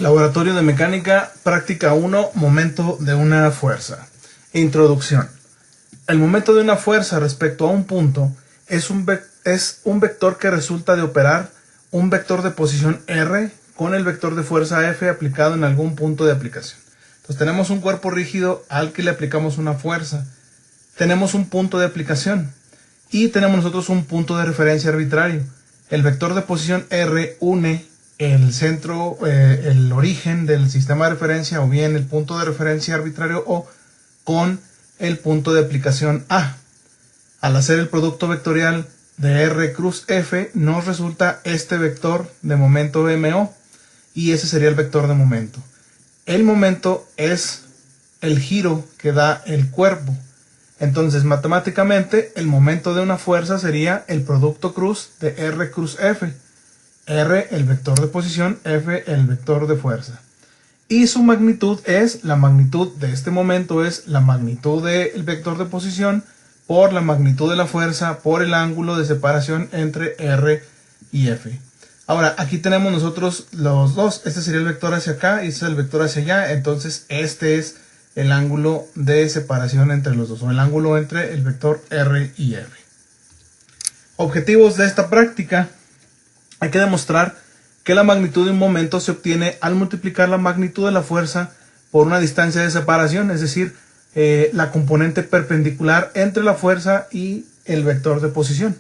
Laboratorio de Mecánica, práctica 1, momento de una fuerza. Introducción. El momento de una fuerza respecto a un punto es un vector que resulta de operar un vector de posición R con el vector de fuerza F aplicado en algún punto de aplicación. Entonces tenemos un cuerpo rígido al que le aplicamos una fuerza. Tenemos un punto de aplicación y tenemos nosotros un punto de referencia arbitrario. El vector de posición R une el centro, el origen del sistema de referencia o bien el punto de referencia arbitrario O con el punto de aplicación A. Al hacer el producto vectorial de R cruz F nos resulta este vector de momento MO y ese sería el vector de momento. El momento es el giro que da el cuerpo. Entonces matemáticamente el momento de una fuerza sería el producto cruz de R cruz F. R el vector de posición, F el vector de fuerza. Y su magnitud es, la magnitud de este momento es la magnitud del vector de posición por la magnitud de la fuerza por el ángulo de separación entre R y F. Ahora, aquí tenemos nosotros los dos. Este sería el vector hacia acá y este es el vector hacia allá. Entonces, este es el ángulo de separación entre los dos, o el ángulo entre el vector R y F. Objetivos de esta práctica. Hay que demostrar que la magnitud de un momento se obtiene al multiplicar la magnitud de la fuerza por una distancia de separación, es decir, la componente perpendicular entre la fuerza y el vector de posición.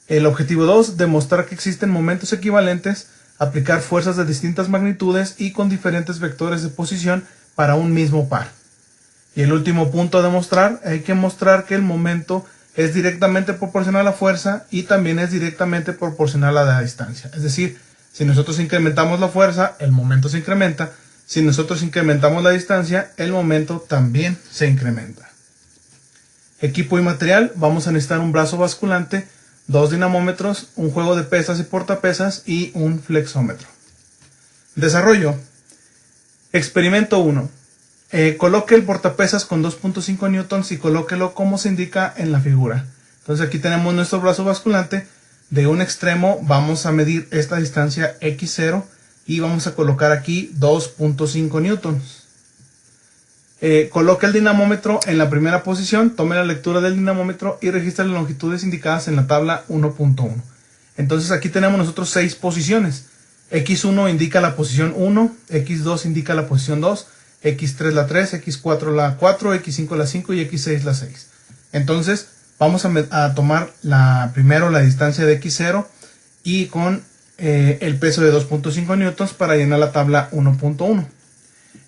El objetivo 2, demostrar que existen momentos equivalentes, aplicar fuerzas de distintas magnitudes y con diferentes vectores de posición para un mismo par. Y el último punto a demostrar, hay que mostrar que el momento es directamente proporcional a la fuerza y también es directamente proporcional a la distancia. Es decir, si nosotros incrementamos la fuerza, el momento se incrementa. Si nosotros incrementamos la distancia, el momento también se incrementa. Equipo y material. Vamos a necesitar un brazo basculante, 2 dinamómetros, un juego de pesas y portapesas y un flexómetro. Desarrollo. Experimento 1. Coloque el portapesas con 2.5 newtons y colóquelo como se indica en la figura. Entonces aquí tenemos nuestro brazo basculante. De un extremo vamos a medir esta distancia x0 y vamos a colocar aquí 2.5 newtons. Coloque el dinamómetro en la primera posición, tome la lectura del dinamómetro y registre las longitudes indicadas en la tabla 1.1. Entonces aquí tenemos nosotros 6 posiciones. x1 indica la posición 1, x2 indica la posición 2, x3 la 3, x4 la 4, x5 la 5 y x6 la 6. Entonces vamos a tomar primero la distancia de x0 y con el peso de 2.5 newtons para llenar la tabla 1.1.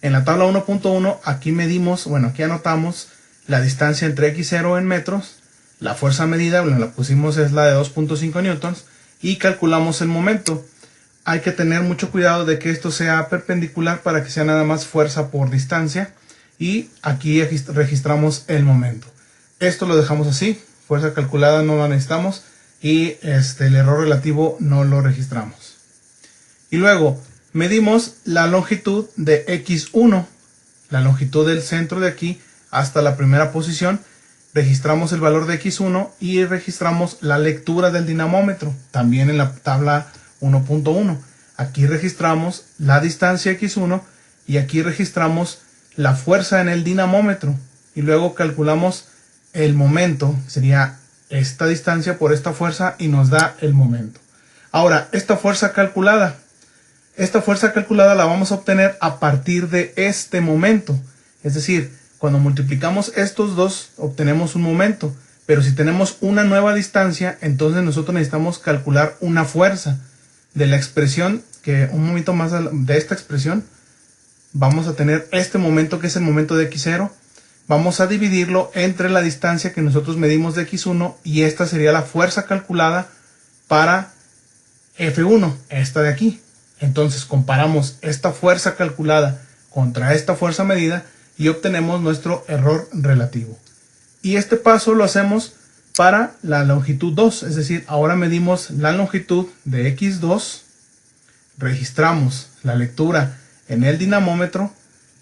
En la tabla 1.1 aquí medimos, bueno, aquí anotamos la distancia entre x0 en metros, la fuerza medida, bueno, la pusimos es la de 2.5 newtons y calculamos el momento. Hay que tener mucho cuidado de que esto sea perpendicular para que sea nada más fuerza por distancia y aquí registramos el momento. Esto lo dejamos así, fuerza calculada no la necesitamos y el error relativo no lo registramos. Y luego medimos la longitud de x1, la longitud del centro de aquí hasta la primera posición, registramos el valor de x1 y registramos la lectura del dinamómetro, también en la tabla 1.1. Aquí registramos la distancia x1 y aquí registramos la fuerza en el dinamómetro y luego calculamos el momento, sería esta distancia por esta fuerza y nos da el momento. Ahora, esta fuerza calculada la vamos a obtener a partir de este momento. Es decir, cuando multiplicamos estos dos obtenemos un momento, pero si tenemos una nueva distancia, entonces nosotros necesitamos calcular una fuerza. De la expresión, que un momento más de esta expresión, vamos a tener este momento que es el momento de x0, vamos a dividirlo entre la distancia que nosotros medimos de x1 y esta sería la fuerza calculada para F1, esta de aquí. Entonces comparamos esta fuerza calculada contra esta fuerza medida y obtenemos nuestro error relativo. Y este paso lo hacemos para la longitud 2, es decir, ahora medimos la longitud de x2, registramos la lectura en el dinamómetro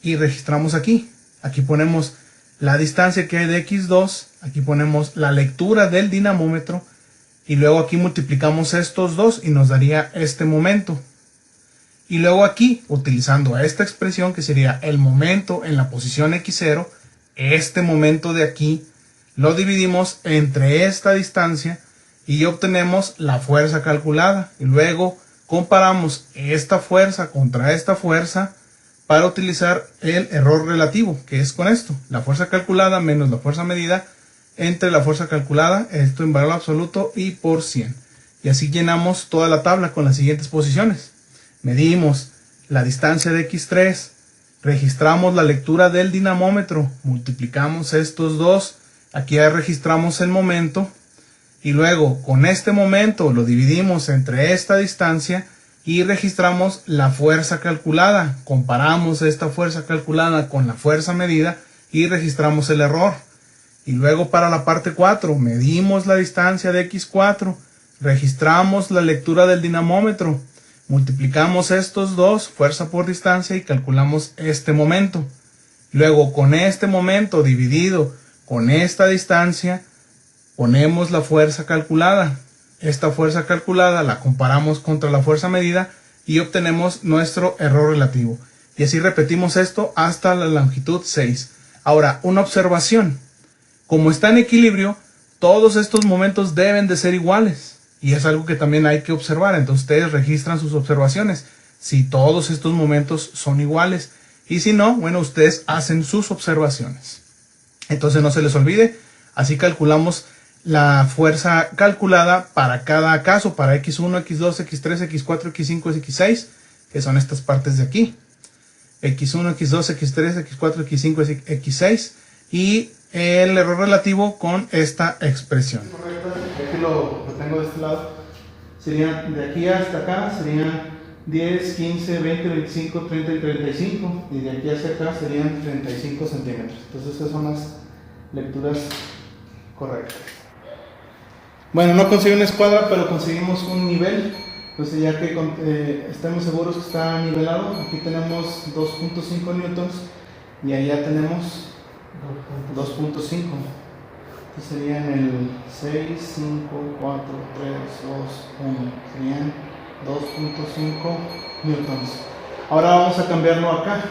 y registramos aquí. Aquí ponemos la distancia que hay de x2, aquí ponemos la lectura del dinamómetro y luego aquí multiplicamos estos dos y nos daría este momento. Y luego aquí, utilizando esta expresión que sería el momento en la posición x0, este momento de aquí, lo dividimos entre esta distancia y obtenemos la fuerza calculada. Y luego comparamos esta fuerza contra esta fuerza para utilizar el error relativo, que es con esto, la fuerza calculada menos la fuerza medida entre la fuerza calculada, esto en valor absoluto y por 100. Y así llenamos toda la tabla con las siguientes posiciones. Medimos la distancia de x3, registramos la lectura del dinamómetro, multiplicamos estos dos, aquí ya registramos el momento, y luego con este momento lo dividimos entre esta distancia y registramos la fuerza calculada. Comparamos esta fuerza calculada con la fuerza medida y registramos el error. Y luego para la parte 4, medimos la distancia de x4, registramos la lectura del dinamómetro, multiplicamos estos dos, fuerza por distancia, y calculamos este momento. Luego con este momento dividido con esta distancia, ponemos la fuerza calculada. Esta fuerza calculada la comparamos contra la fuerza medida y obtenemos nuestro error relativo. Y así repetimos esto hasta la longitud 6. Ahora, una observación. Como está en equilibrio, todos estos momentos deben de ser iguales. Y es algo que también hay que observar. Entonces ustedes registran sus observaciones. Si todos estos momentos son iguales. Y si no, bueno, ustedes hacen sus observaciones. Entonces no se les olvide. Así calculamos la fuerza calculada para cada caso. Para x1, x2, x3, x4, x5, x6. Que son estas partes de aquí. x1, x2, x3, x4, x5, x6. Y el error relativo con esta expresión. Correcto, aquí lo tengo de este lado. Serían de aquí hasta acá, serían 10, 15, 20, 25, 30 y 35. Y de aquí hacia acá serían 35 centímetros. Entonces estas son las lecturas correctas. Bueno, no conseguí una escuadra, pero conseguimos un nivel. Entonces ya que estemos seguros que está nivelado, aquí tenemos 2.5 newtons y allá tenemos 2.5. Entonces serían el 6, 5, 4, 3, 2, 1. Serían 2.5 newtons. Ahora vamos a cambiarlo acá.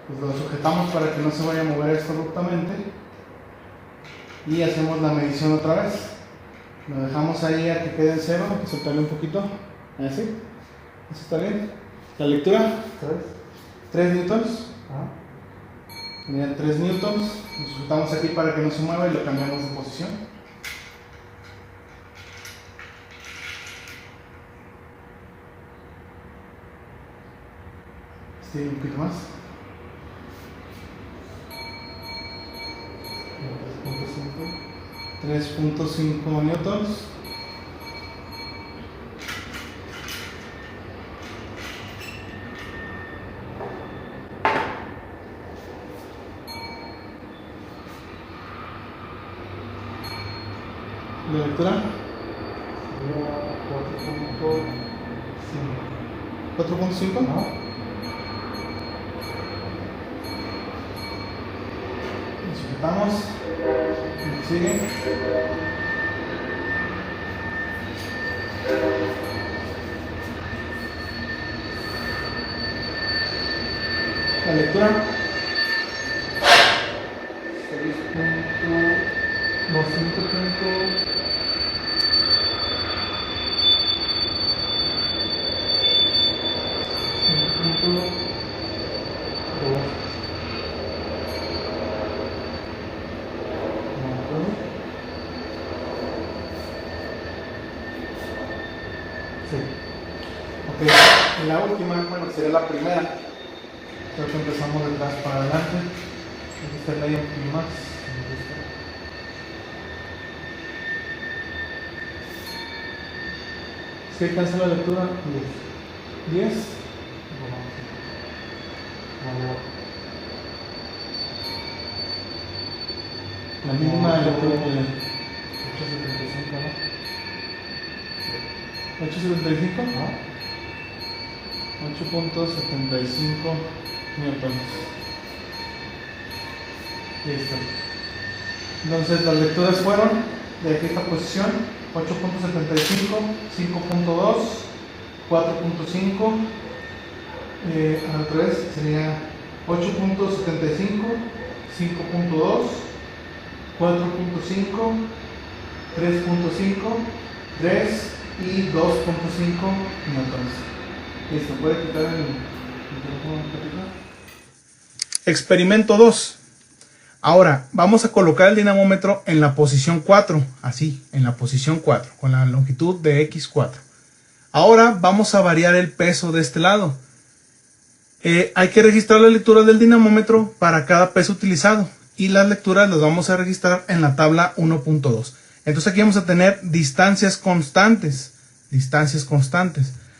Pues lo sujetamos para que no se vaya a mover esto abruptamente. Y hacemos la medición otra vez. Lo dejamos ahí a que quede en cero. Hay que soltarle un poquito. Así. ¿Eso está bien? La lectura. 3 newtons. Serían 3 newtons. Lo sujetamos aquí para que no se mueva y lo cambiamos de posición. Estire un poquito más. 3.5 newtons. ¿La lectura? 4.5. ¿No? Lo sujetamos. Sigue. La lectura. 6.200. Sí. Ok, la última, bueno, sería la primera. Creo que empezamos de atrás para adelante. Aquí está el aire un poquito más. ¿Sí alcanza la lectura? 10. 10. La mínima lectura que 8.75, ¿no? 8.75, ¿no? 8.75 newtons. Listo. Entonces las lecturas fueron de aquí esta posición: 8.75, 5.2, 4.5, al revés sería 8.75, 5.2, 4.5, 3.5, 3 y 2.5 newtons. Listo, puede quitar el micrófono. Experimento 2. Ahora vamos a colocar el dinamómetro en la posición 4, así, en la posición 4, con la longitud de X4. Ahora vamos a variar el peso de este lado. Hay que registrar la lectura del dinamómetro para cada peso utilizado y las lecturas las vamos a registrar en la tabla 1.2. Entonces aquí vamos a tener distancias constantes.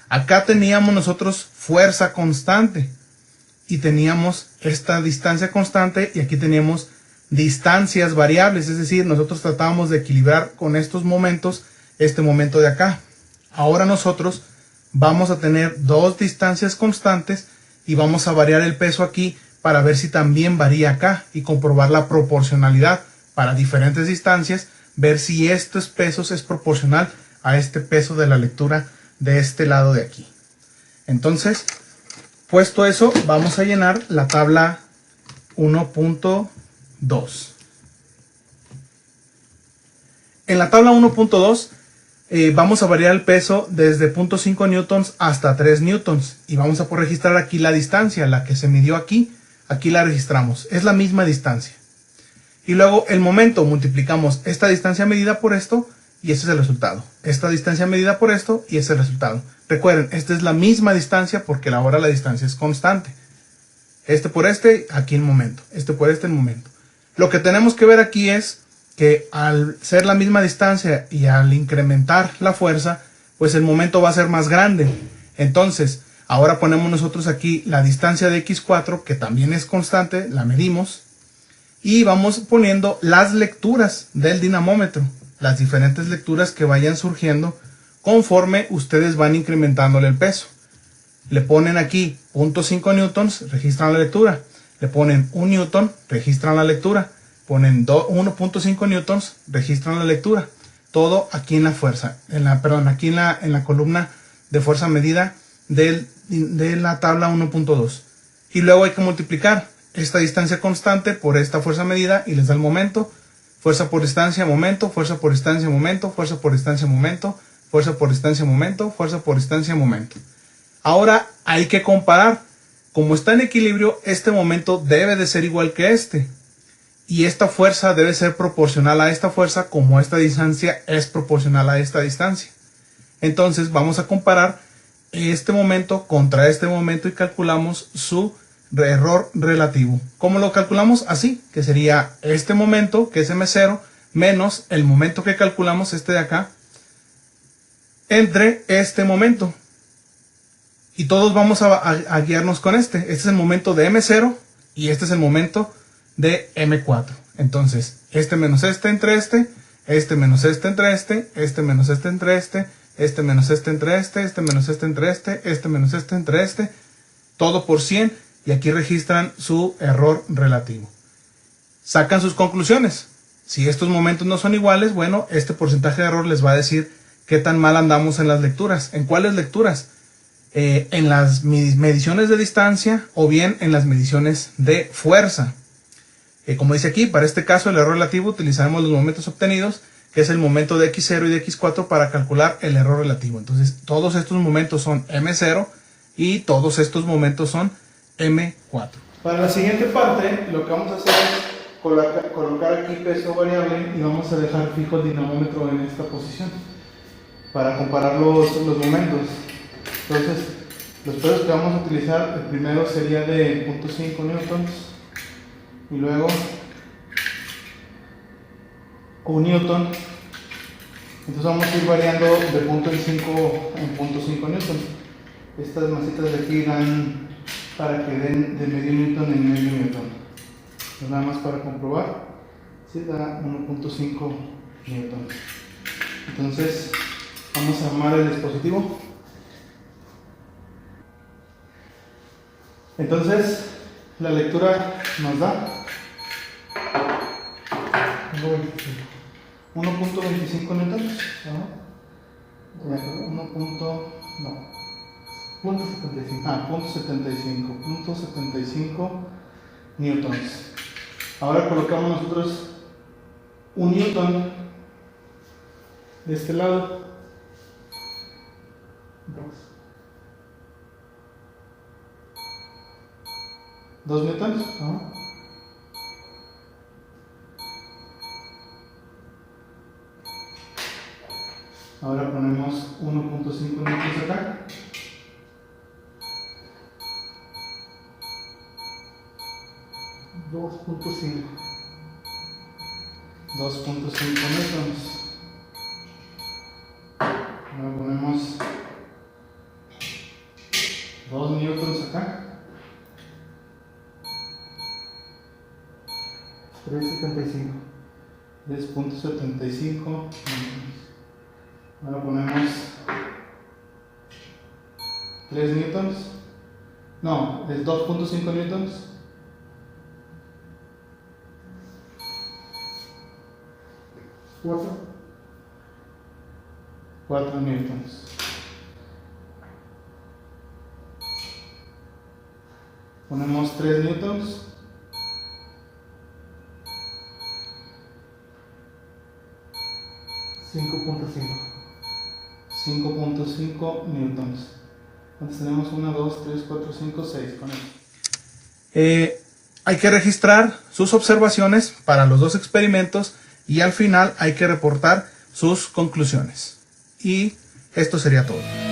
Acá teníamos nosotros fuerza constante y teníamos esta distancia constante y aquí teníamos distancias variables, es decir, nosotros tratábamos de equilibrar con estos momentos este momento de acá. Ahora nosotros vamos a tener dos distancias constantes y vamos a variar el peso aquí para ver si también varía acá y comprobar la proporcionalidad para diferentes distancias, ver si estos pesos es proporcional a este peso de la lectura de este lado de aquí. Entonces, puesto eso, vamos a llenar la tabla 1.2. En la tabla 1.2 vamos a variar el peso desde 0.5 newtons hasta 3 newtons y vamos a registrar aquí la distancia, la que se midió aquí la registramos, es la misma distancia. Y luego el momento, multiplicamos esta distancia medida por esto y ese es el resultado. Esta distancia medida por esto y ese es el resultado. Recuerden, esta es la misma distancia porque ahora la distancia es constante. Este por este, aquí el momento. Este por este, el momento. Lo que tenemos que ver aquí es que al ser la misma distancia y al incrementar la fuerza, pues el momento va a ser más grande. Entonces, ahora ponemos nosotros aquí la distancia de X4, que también es constante, la medimos, y vamos poniendo las lecturas del dinamómetro, las diferentes lecturas que vayan surgiendo conforme ustedes van incrementándole el peso. Le ponen aquí 0.5 newtons, registran la lectura. Le ponen 1 newton, registran la lectura. Ponen 1.5 newtons, registran la lectura. Todo aquí en la fuerza, aquí en la columna de fuerza medida de la tabla 1.2. Y luego hay que multiplicar esta distancia constante por esta fuerza medida y les da el momento. Fuerza por distancia, momento, fuerza por distancia, momento, fuerza por distancia, momento, fuerza por distancia, momento, fuerza por distancia, momento. Ahora hay que comparar. Como está en equilibrio, este momento debe de ser igual que este. Y esta fuerza debe ser proporcional a esta fuerza como esta distancia es proporcional a esta distancia. Entonces vamos a comparar este momento contra este momento y calculamos su error relativo. ¿Cómo lo calculamos? Así, que sería este momento, que es M0, menos el momento que calculamos, este de acá, entre este momento. Y todos vamos a guiarnos con este. Este es el momento de M0 y este es el momento de M4. Entonces, este menos este entre este menos este entre este menos este entre este menos este entre este menos este entre este menos este entre este, todo por 100 y aquí registran su error relativo. Sacan sus conclusiones. Si estos momentos no son iguales, bueno, este porcentaje de error les va a decir qué tan mal andamos en las lecturas. ¿En cuáles lecturas? En las mediciones de distancia o bien en las mediciones de fuerza. Como dice aquí, para este caso el error relativo utilizaremos los momentos obtenidos, que es el momento de X0 y de X4 para calcular el error relativo. Entonces todos estos momentos son M0 y todos estos momentos son M4. Para la siguiente parte lo que vamos a hacer es colocar aquí peso variable y vamos a dejar fijo el dinamómetro en esta posición para comparar los momentos. Entonces, los pesos que vamos a utilizar, el primero sería de 0.5 newtons y luego 1 newton. Entonces vamos a ir variando de 0.5 en 0.5 newtons. Estas masitas de aquí dan para que den de medio newton en medio newton. Entonces, nada más para comprobar, si da 1.5 newton. Entonces, vamos a armar el dispositivo. Entonces, la lectura nos da 1.25 newtons. .75. Ah, .75 newtons. Ahora colocamos nosotros un newton de este lado. 2 newtons. Ajá. Ahora ponemos 1.5 newtons acá. $2.5. 2.5 newtons. Ahora ponemos 2 newtons acá. 3.75. 3.75 newtons. Ahora ponemos 3 newtons. No, es 2.5 newtons. 4 newtons. Ponemos 3 newtons. 5.5 newtons. Entonces tenemos 1, 2, 3, 4, 5, 6 con esto. Hay que registrar sus observaciones para los dos experimentos y al final hay que reportar sus conclusiones. Y esto sería todo.